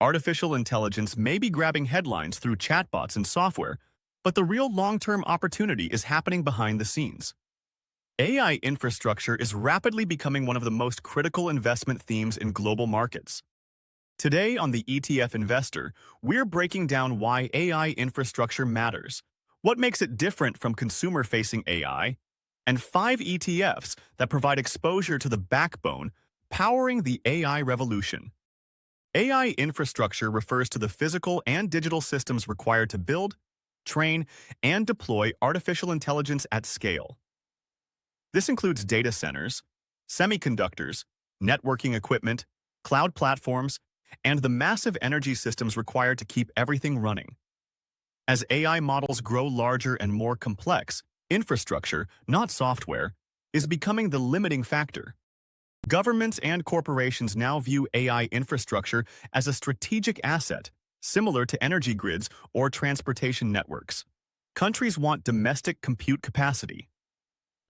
Artificial intelligence may be grabbing headlines through chatbots and software, but the real long-term opportunity is happening behind the scenes. AI infrastructure is rapidly becoming one of the most critical investment themes in global markets. Today on the ETF Investor, we're breaking down why AI infrastructure matters, what makes it different from consumer-facing AI, and 5 ETFs that provide exposure to the backbone powering the AI revolution. AI infrastructure refers to the physical and digital systems required to build, train, and deploy artificial intelligence at scale. This includes data centers, semiconductors, networking equipment, cloud platforms, and the massive energy systems required to keep everything running. As AI models grow larger and more complex, infrastructure, not software, is becoming the limiting factor. Governments and corporations now view AI infrastructure as a strategic asset, similar to energy grids or transportation networks. Countries want domestic compute capacity.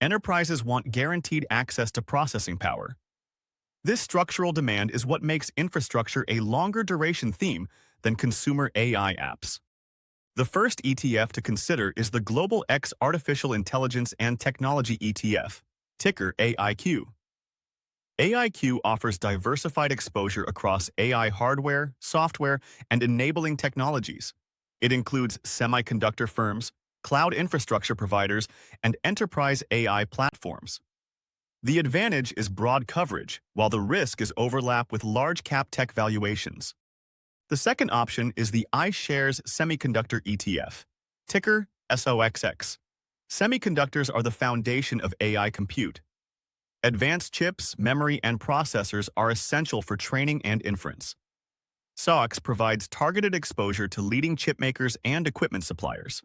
Enterprises want guaranteed access to processing power. This structural demand is what makes infrastructure a longer duration theme than consumer AI apps. The first ETF to consider is the Global X Artificial Intelligence and Technology ETF, ticker AIQ. AIQ offers diversified exposure across AI hardware, software, and enabling technologies. It includes semiconductor firms, cloud infrastructure providers, and enterprise AI platforms. The advantage is broad coverage, while the risk is overlap with large-cap tech valuations. The second option is the iShares Semiconductor ETF, ticker SOXX. Semiconductors are the foundation of AI compute. Advanced chips, memory, and processors are essential for training and inference. SOX provides targeted exposure to leading chipmakers and equipment suppliers.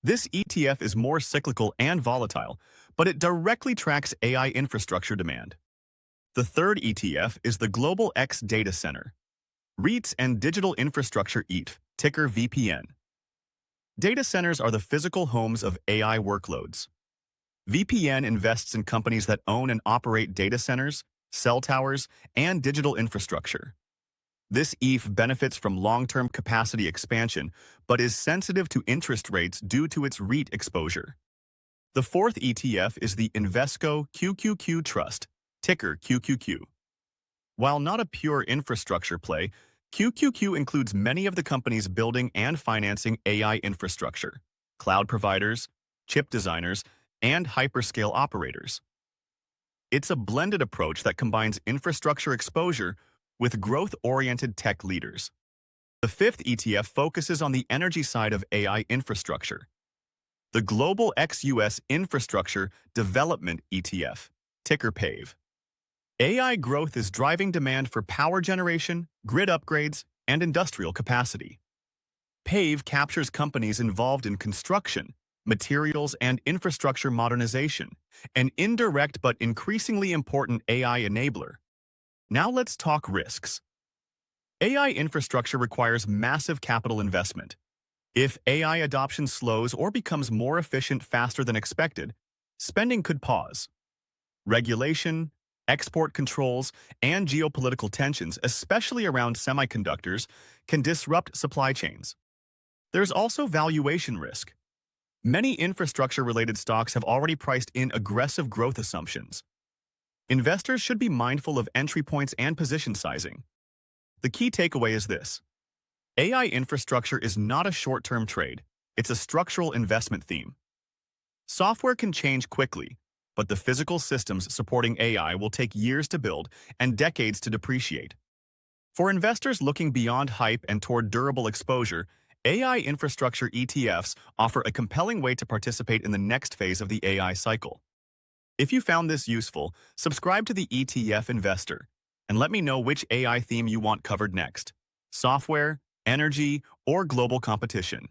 This ETF is more cyclical and volatile, but it directly tracks AI infrastructure demand. The third ETF is the Global X Data Center, REITs and Digital Infrastructure ETF, ticker VPN. Data centers are the physical homes of AI workloads. VPN invests in companies that own and operate data centers, cell towers, and digital infrastructure. This ETH benefits from long-term capacity expansion, but is sensitive to interest rates due to its REIT exposure. The fourth ETF is the Invesco QQQ Trust, ticker QQQ. While not a pure infrastructure play, QQQ includes many of the companies building and financing AI infrastructure, cloud providers, chip designers, and hyperscale operators. It's a blended approach that combines infrastructure exposure with growth-oriented tech leaders. The fifth ETF focuses on the energy side of AI infrastructure. The Global X-US Infrastructure Development ETF, ticker PAVE. AI growth is driving demand for power generation, grid upgrades, and industrial capacity. PAVE captures companies involved in construction, materials, and infrastructure modernization, an indirect but increasingly important AI enabler. Now let's talk risks. AI infrastructure requires massive capital investment. If AI adoption slows or becomes more efficient faster than expected, spending could pause. Regulation, export controls, and geopolitical tensions, especially around semiconductors, can disrupt supply chains. There's also valuation risk. Many infrastructure-related stocks have already priced in aggressive growth assumptions. Investors should be mindful of entry points and position sizing. The key takeaway is this: AI infrastructure is not a short-term trade, it's a structural investment theme. Software can change quickly, but the physical systems supporting AI will take years to build and decades to depreciate. For investors looking beyond hype and toward durable exposure, AI infrastructure ETFs offer a compelling way to participate in the next phase of the AI cycle. If you found this useful, subscribe to the ETF Investor and let me know which AI theme you want covered next: software, energy, or global competition.